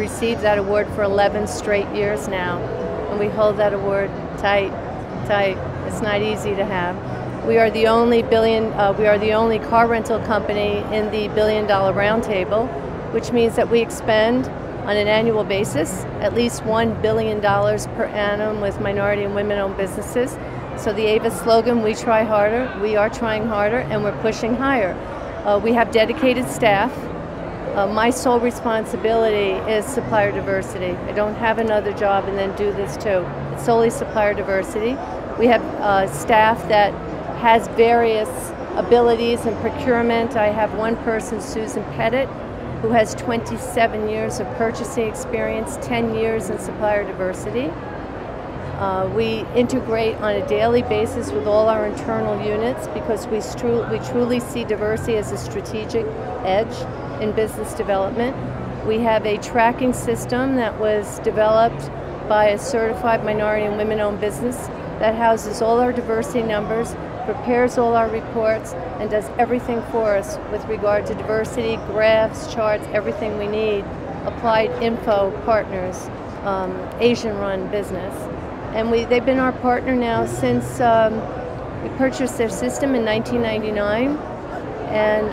received that award for 11 straight years now, and we hold that award tight. It's not easy to have. We are the only car rental company in the Billion Dollar Roundtable, which means that we expend on an annual basis at least $1 billion per annum with minority and women-owned businesses. So the Avis slogan, we try harder, we are trying harder, and we're pushing higher. We have dedicated staff. My sole responsibility is supplier diversity. I don't have another job and then do this too. It's solely supplier diversity. We have staff that has various abilities in procurement. I have one person, Susan Pettit, who has 27 years of purchasing experience, 10 years in supplier diversity. We integrate on a daily basis with all our internal units because we truly see diversity as a strategic edge in business development. We have a tracking system that was developed by a certified minority and women-owned business that houses all our diversity numbers, prepares all our reports, and does everything for us with regard to diversity, graphs, charts, everything we need. Applied Info Partners, Asian-run business. And they've been our partner now since we purchased their system in 1999, and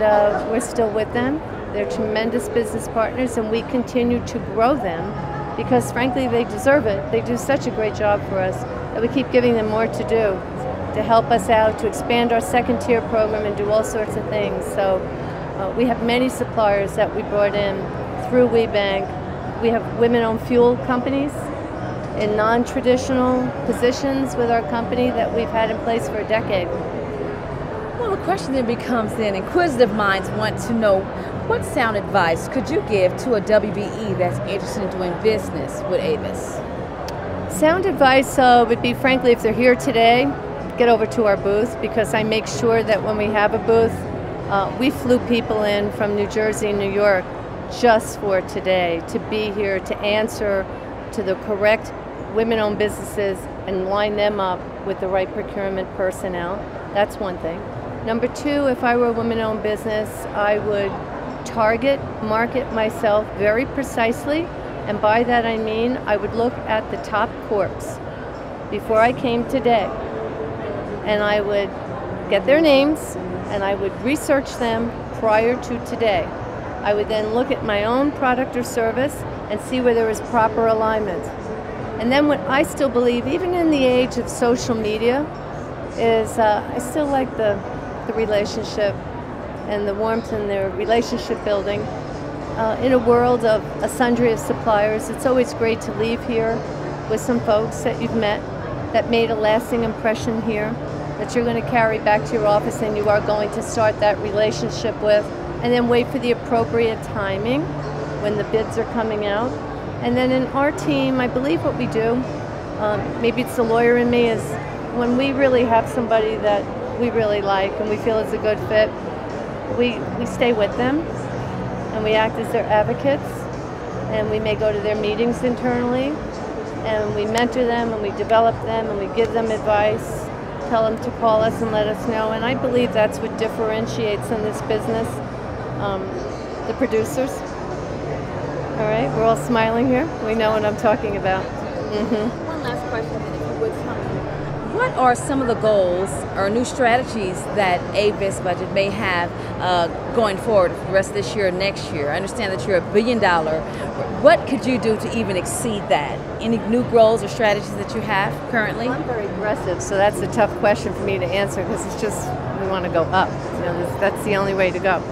we're still with them. They're tremendous business partners, and we continue to grow them because, frankly, they deserve it. They do such a great job for us that we keep giving them more to do, to help us out, to expand our second-tier program and do all sorts of things. So we have many suppliers that we brought in through WBENC. We have women-owned fuel companies in non-traditional positions with our company that we've had in place for a decade. Well, the question then becomes then, inquisitive minds want to know, what sound advice could you give to a WBE that's interested in doing business with Avis? Sound advice would be, frankly, if they're here today, get over to our booth, because I make sure that when we have a booth, we flew people in from New Jersey and New York just for today to be here to answer to the correct women-owned businesses and line them up with the right procurement personnel. That's one thing. Number two, if I were a women-owned business, I would target, market myself very precisely, and by that I mean I would look at the top corps before I came today, and I would get their names and I would research them prior to today. I would then look at my own product or service and see where there is proper alignment. And then what I still believe, even in the age of social media, is I still like the relationship and the warmth in their relationship building. In a world of a sundry of suppliers, it's always great to leave here with some folks that you've met that made a lasting impression here, that you're going to carry back to your office and you are going to start that relationship with, and then wait for the appropriate timing when the bids are coming out. And then in our team, I believe what we do, maybe it's the lawyer in me, is when we really have somebody that we really like and we feel is a good fit, we stay with them and we act as their advocates, and we may go to their meetings internally and we mentor them and we develop them and we give them advice, tell them to call us and let us know. And I believe that's what differentiates in this business the producers. All right, we're all smiling here. We know what I'm talking about. One last question, if you would tell me. What are some of the goals or new strategies that Avis budget may have going forward for the rest of this year or next year? I understand that you're $1 billion. What could you do to even exceed that? Any new goals or strategies that you have currently? I'm very aggressive, so that's a tough question for me to answer because it's just, we want to go up. You know, that's the only way to go.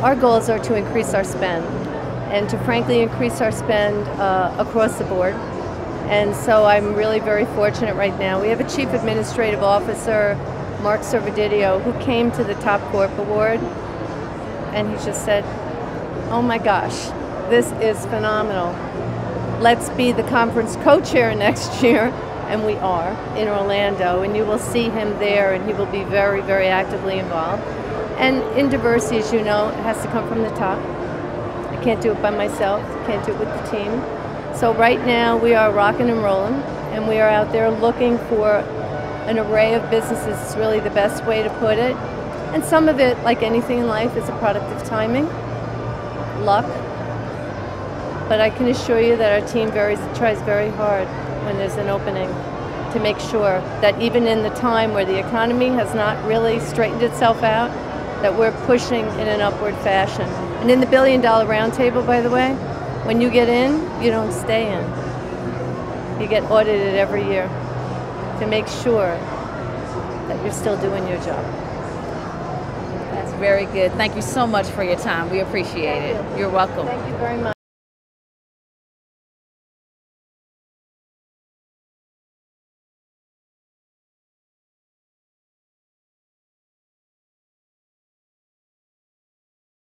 Our goals are to increase our spend, and to frankly increase our spend across the board. And so I'm really very fortunate right now. We have a Chief Administrative Officer, Mark Servadidio, who came to the Top Corp Award, and he just said, oh my gosh, this is phenomenal. Let's be the conference co-chair next year, and we are, in Orlando, and you will see him there, and he will be very, very actively involved. And in diversity, as you know, it has to come from the top. I can't do it by myself, can't do it with the team. So right now we are rocking and rolling, and we are out there looking for an array of businesses. It's really the best way to put it. And some of it, like anything in life, is a product of timing, luck, But I can assure you that our team tries very hard when there's an opening to make sure that even in the time where the economy has not really straightened itself out, that we're pushing in an upward fashion. And in the Billion Dollar Roundtable, by the way, when you get in, you don't stay in. You get audited every year to make sure that you're still doing your job. That's very good. Thank you so much for your time. We appreciate it. You're welcome. Thank you very much.